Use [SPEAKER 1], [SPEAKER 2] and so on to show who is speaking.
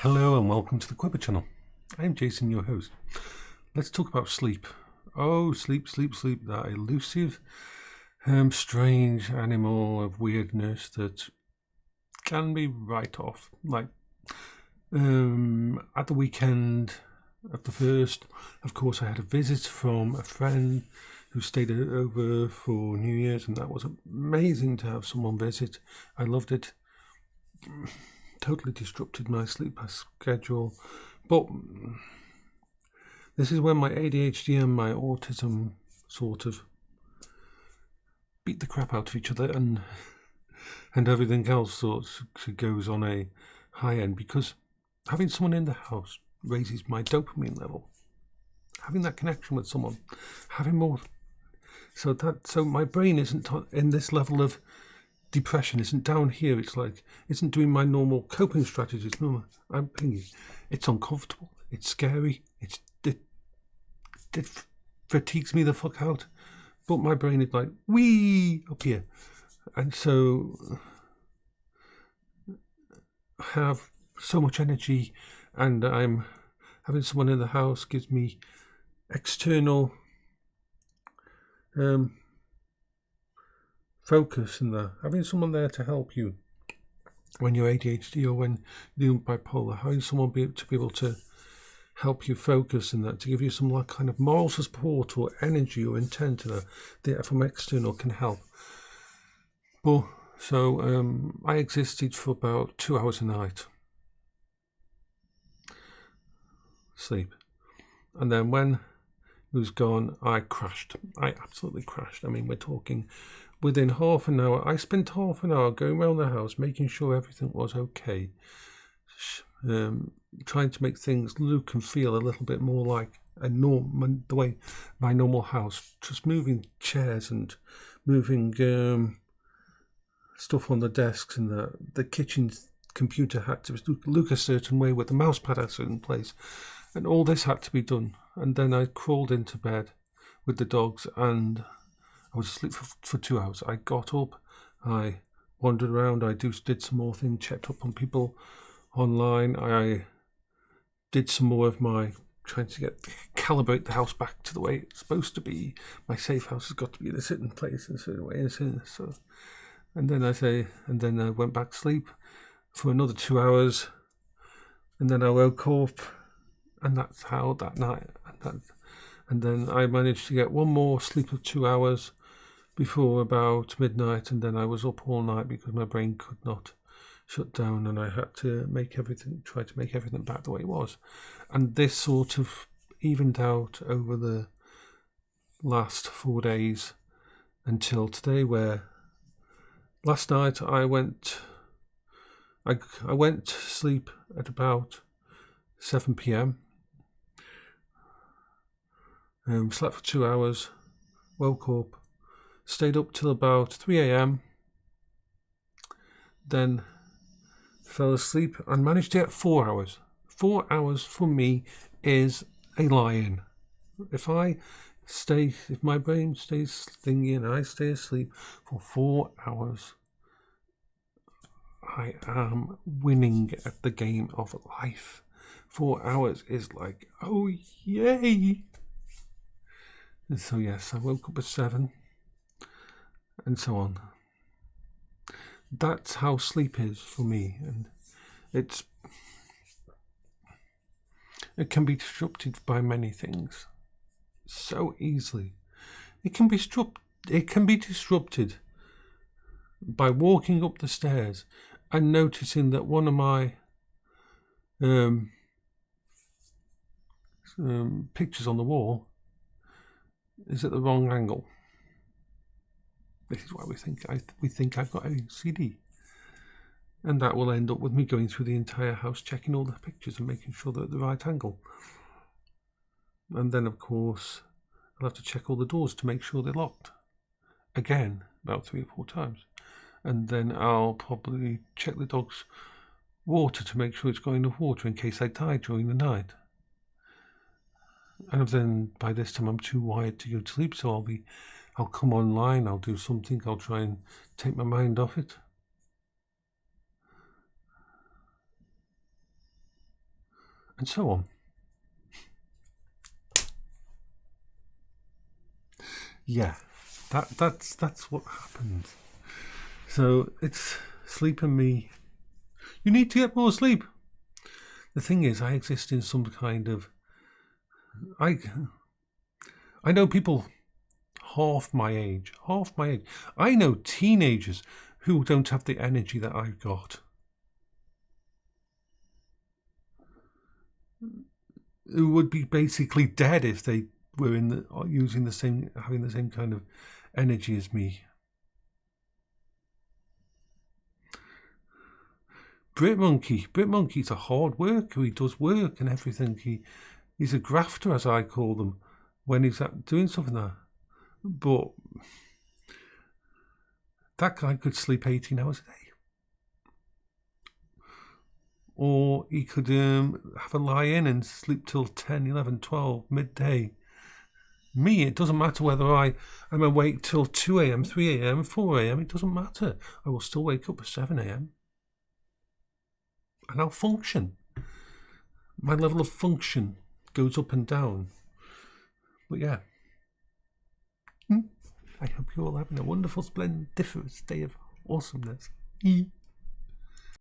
[SPEAKER 1] Hello and welcome to the Quiver channel. I'm Jason, your host. Let's talk about sleep. Oh, sleep, that elusive, strange animal of weirdness that can be right off. Like, at the weekend of the 1st, of course, I had a visit from a friend who stayed over for New Year's, and that was amazing to have someone visit. I loved it. Totally disrupted my sleep schedule, but this is when my ADHD and my autism sort of beat the crap out of each other, and everything else sort of goes on a high end, because having someone in the house raises my dopamine level. Having that connection with someone, having more, so my brain isn't in this level of depression, isn't down here. It's like, isn't doing my normal coping strategies. No, I'm thinking it's uncomfortable, it's scary, it fatigues me the fuck out, but my brain is like, wee, up here. And so I have so much energy, and I'm having someone in the house gives me external focus, and having someone there to help you when you're ADHD or when you're bipolar, having someone be able to help you focus, and that to give you some like kind of moral support or energy or intent that from external can help. But so I existed for about 2 hours a night sleep, and then when it was gone, I crashed. I absolutely crashed. I mean, we're talking within half an hour. I spent half an hour going around the house making sure everything was okay, trying to make things look and feel a little bit more like the way my normal house, just moving chairs and moving stuff on the desks, and the kitchen computer had to look a certain way with the mouse pad at a certain place, and all this had to be done. And then I crawled into bed with the dogs, and I was asleep for 2 hours. I got up, I wandered around, I did some more things, checked up on people online, I did some more of my trying to calibrate the house back to the way it's supposed to be. My safe house has got to be in a certain place in a certain way, and then I went back to sleep for another 2 hours, and then I woke up, and that's how that night, and then I managed to get one more sleep of 2 hours before about midnight, and then I was up all night because my brain could not shut down, and I had to try to make everything back the way it was. And this sort of evened out over the last 4 days until today, where last night I went to sleep at about 7 p.m. Slept for 2 hours, woke up, stayed up till about 3 a.m, then fell asleep and managed to get 4 hours. 4 hours for me is a lie-in. If my brain stays thingy and I stay asleep for 4 hours, I am winning at the game of life. 4 hours is like, oh yay! And so yes, I woke up at 7, and so on. That's how sleep is for me, and it can be disrupted by many things so easily. It can be disrupted by walking up the stairs and noticing that one of my pictures on the wall is at the wrong angle. This is why we think I've got OCD, and that will end up with me going through the entire house, checking all the pictures and making sure they're at the right angle. And then, of course, I'll have to check all the doors to make sure they're locked again, about 3 or 4 times. And then I'll probably check the dog's water to make sure it's got enough water in case I die during the night. And then by this time I'm too wired to go to sleep, so I'll come online, I'll do something, I'll try and take my mind off it. and so on. Yeah, that's what happens. So it's sleep and me. You need to get more sleep. The thing is, I exist in some kind of... I know people half my age. I know teenagers who don't have the energy that I've got. Who would be basically dead if they were having the same kind of energy as me. Monkey's a hard worker. He does work and everything. He's a grafter, as I call them, when he's doing something like that. But that guy could sleep 18 hours a day. Or he could have a lie in and sleep till 10, 11, 12, midday. Me, it doesn't matter whether I'm awake till 2 a.m, 3 a.m, 4 a.m, it doesn't matter. I will still wake up at 7 a.m. and I'll function. My level of function goes up and down. But yeah. I hope you're all having a wonderful, splendiferous day of awesomeness.